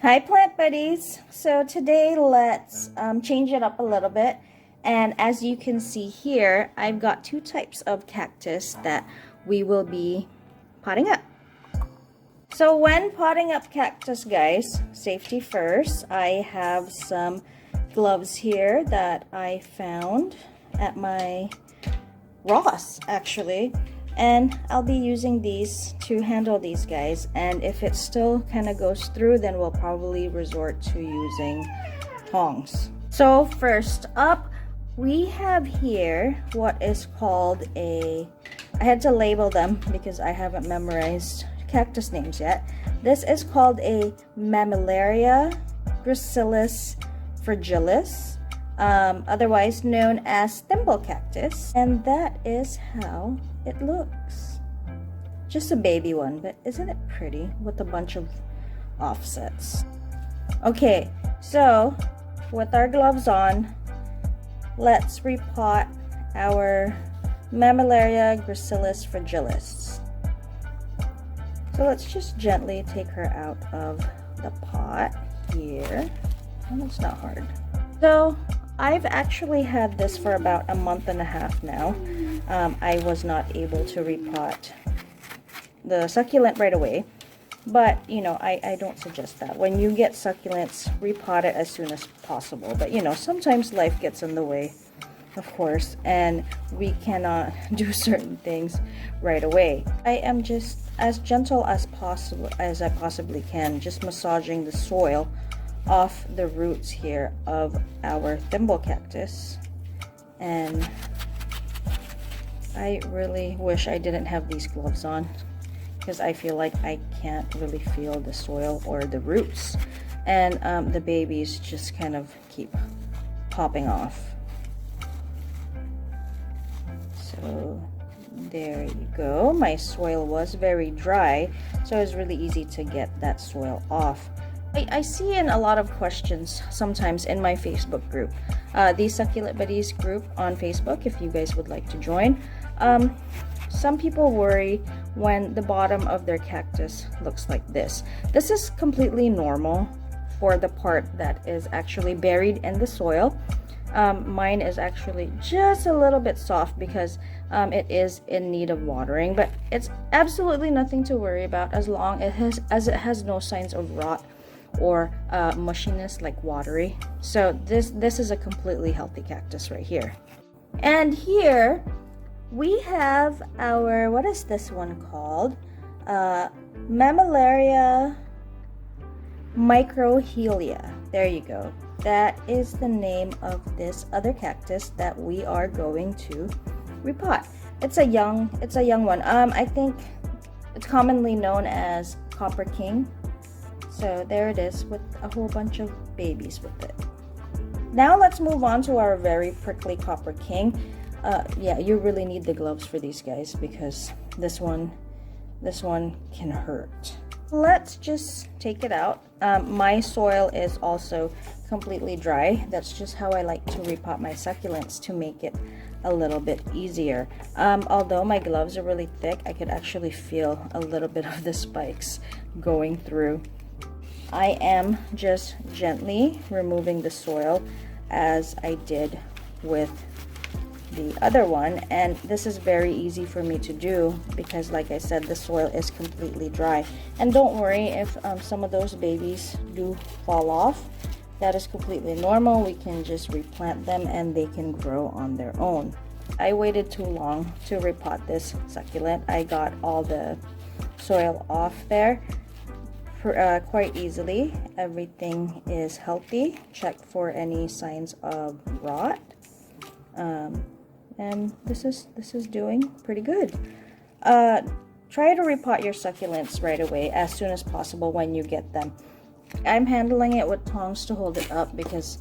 Hi plant buddies! So today let's change it up a little bit, and as you can see here, I've got two types of cactus that we will be potting up. So when potting up cactus, guys, safety first. I have some gloves here that I found at my Ross actually, and I'll be using these to handle these guys, and if it still kind of goes through, then we'll probably resort to using tongs. So first up, we have here what is called I had to label them because I haven't memorized cactus names yet. This is called a Mammalaria, Gracilis, Fragilis, otherwise known as thimble cactus, and that is how it looks. Just a baby one, but isn't it pretty with a bunch of offsets? Okay, so with our gloves on, let's repot our Mammalaria Gracilis Fragilis. So let's just gently take her out of the pot here. And it's not hard. So I've actually had this for about a month and a half now. I was not able to repot the succulent right away, but you know, I don't suggest that. When you get succulents, repot it as soon as possible. But you know, sometimes life gets in the way, of course, and we cannot do certain things right away. I am just as gentle as possible as I possibly can, just massaging the soil off the roots here of our thimble cactus. And I really wish I didn't have these gloves on, because I feel like I can't really feel the soil or the roots, and the babies just kind of keep popping off. So there you go. My soil was very dry, so it was really easy to get that soil off. I see in a lot of questions sometimes in my Facebook group, the Succulent Buddies group on Facebook, if you guys would like to join. Some people worry when the bottom of their cactus looks like this. This is completely normal for the part that is actually buried in the soil. Mine is actually just a little bit soft because it is in need of watering, but it's absolutely nothing to worry about as long as it has no signs of rot or mushiness like watery. So this is a completely healthy cactus right here. And here we have our, what is this one called? Mammalaria microhelia. There you go. That is the name of this other cactus that we are going to repot. It's a young one. I think it's commonly known as Copper King. So there it is with a whole bunch of babies with it. Now let's move on to our very prickly Copper King. Yeah, you really need the gloves for these guys because this one can hurt. Let's just take it out. My soil is also completely dry. That's just how I like to repot my succulents, to make it a little bit easier. Although my gloves are really thick, I could actually feel a little bit of the spikes going through. I am just gently removing the soil as I did with the other one, and this is very easy for me to do because, like I said, the soil is completely dry. And don't worry if some of those babies do fall off. That is completely normal. We can just replant them and they can grow on their own. I waited too long to repot this succulent. I got all the soil off there quite easily. Everything is healthy. Check for any signs of rot. And this is doing pretty good. Try to repot your succulents right away as soon as possible when you get them. I'm handling it with tongs to hold it up because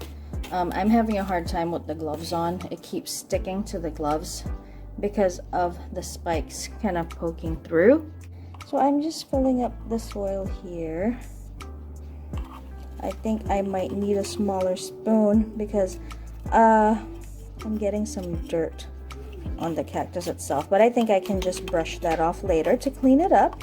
I'm having a hard time with the gloves on. It keeps sticking to the gloves because of the spikes kind of poking through. So I'm just filling up the soil here. I think I might need a smaller spoon because I'm getting some dirt on the cactus itself, but I think I can just brush that off later to clean it up.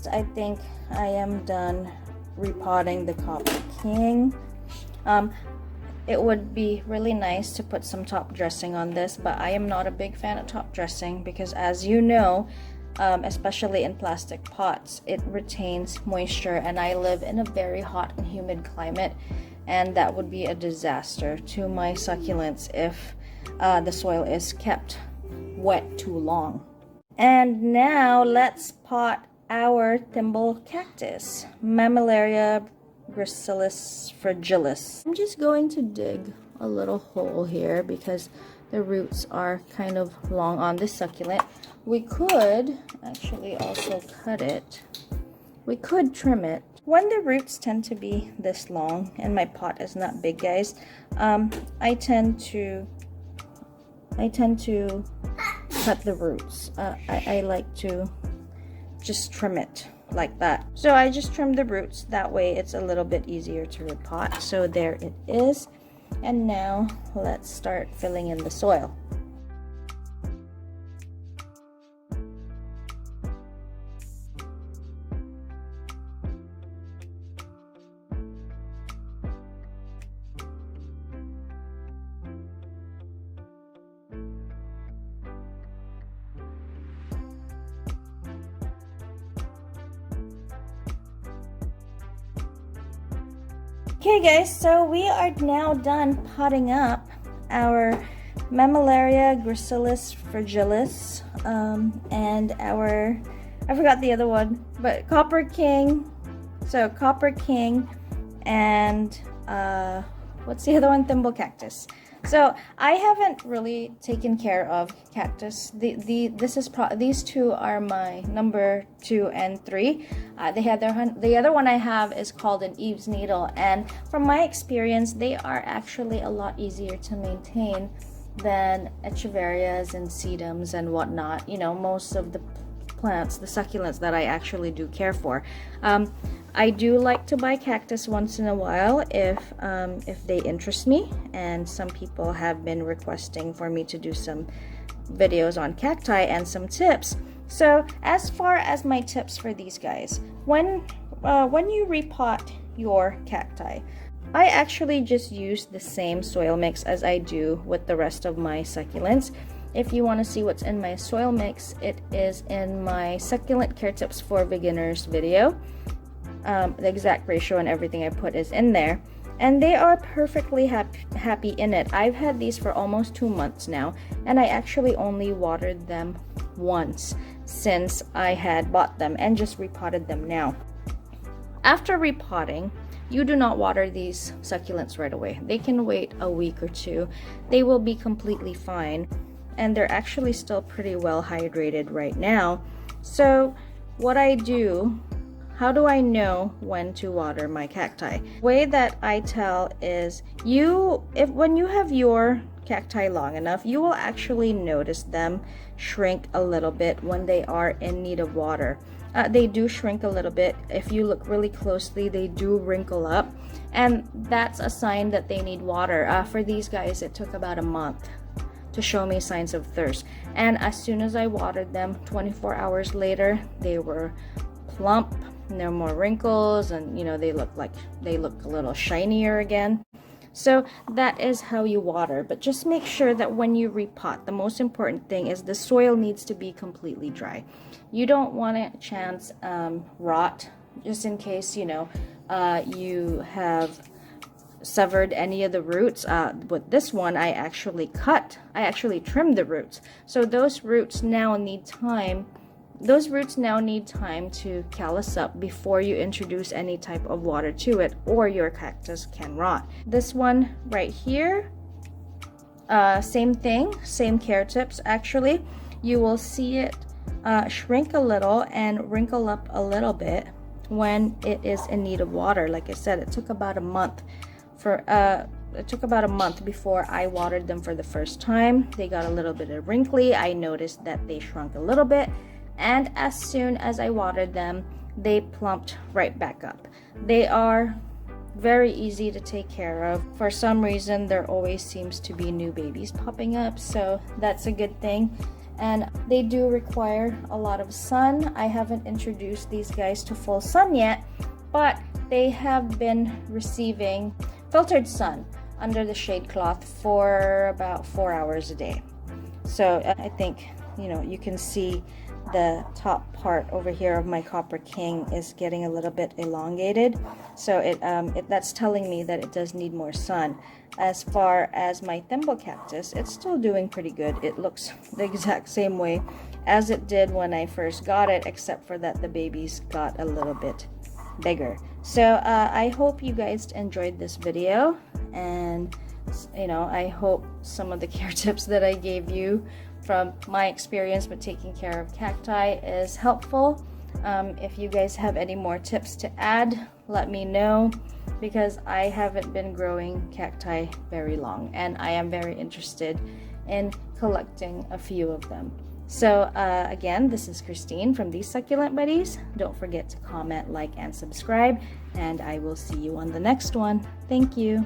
I think I am done repotting the Copper King. It would be really nice to put some top dressing on this, but I am not a big fan of top dressing because, as you know, especially in plastic pots, it retains moisture, and I live in a very hot and humid climate, and that would be a disaster to my succulents if the soil is kept wet too long. And now let's pot our thimble cactus, Mammalaria, Gracilis, Fragilis. I'm just going to dig a little hole here because the roots are kind of long on this succulent. We could actually also cut it. We could trim it. When the roots tend to be this long, and my pot is not big, guys, I tend to cut the roots. I like to just trim it like that. So I just trim the roots, that way it's a little bit easier to repot. So there it is. And now let's start filling in the soil. Okay guys, so we are now done potting up our Mammalaria, Gracilis, Fragilis, and our, I forgot the other one, but Copper King. So Copper King and what's the other one? Thimble cactus. So I haven't really taken care of cactus. These two are my number 2 and 3. The other one I have is called an Eve's needle, and from my experience, they are actually a lot easier to maintain than echeverias and sedums and whatnot. You know, most of the plants, the succulents that I actually do care for. I do like to buy cactus once in a while if they interest me, and some people have been requesting for me to do some videos on cacti and some tips. So as far as my tips for these guys, when you repot your cacti, I actually just use the same soil mix as I do with the rest of my succulents. If you want to see what's in my soil mix, it is in my Succulent Care Tips for Beginners video. The exact ratio and everything I put is in there, and they are perfectly happy in it. I've had these for almost 2 months now, and I actually only watered them once since I had bought them and just repotted them now. After repotting, you do not water these succulents right away. They can wait a week or two. They will be completely fine, and they're actually still pretty well hydrated right now. So what I do, how do I know when to water my cacti? The way that I tell is when you have your cacti long enough, you will actually notice them shrink a little bit when they are in need of water. They do shrink a little bit. If you look really closely, they do wrinkle up, and that's a sign that they need water. For these guys, it took about a month to show me signs of thirst, and as soon as I watered them, 24 hours later, they were plump. No more wrinkles, and you know, they look a little shinier again. So that is how you water, but just make sure that when you repot, the most important thing is the soil needs to be completely dry. You don't want a chance rot, just in case, you know, you have severed any of the roots. With this one, I actually trimmed the roots, so those roots now need time to callus up before you introduce any type of water to it, or your cactus can rot. This one right here, same thing, same care tips. Actually, you will see it shrink a little and wrinkle up a little bit when it is in need of water. Like I said, it took about a month before I watered them for the first time. They got a little bit of wrinkly. I noticed that they shrunk a little bit, and as soon as I watered them, they plumped right back up. They are very easy to take care of. For some reason, there always seems to be new babies popping up, so that's a good thing. and they do require a lot of sun. I haven't introduced these guys to full sun yet, but they have been receiving filtered sun under the shade cloth for about 4 hours a day. So I think, you know, you can see the top part over here of my Copper King is getting a little bit elongated, so that's telling me that it does need more sun. As far as my thimble cactus, it's still doing pretty good. It looks the exact same way as it did when I first got it, except for that the babies got a little bit bigger. So I hope you guys enjoyed this video, and you know, I hope some of the care tips that I gave you from my experience with taking care of cacti is helpful. If you guys have any more tips to add, let me know, because I haven't been growing cacti very long and I am very interested in collecting a few of them. So again, this is Christine from these Succulent Buddies. Don't forget to comment, like, and subscribe, and I will see you on the next one. Thank you.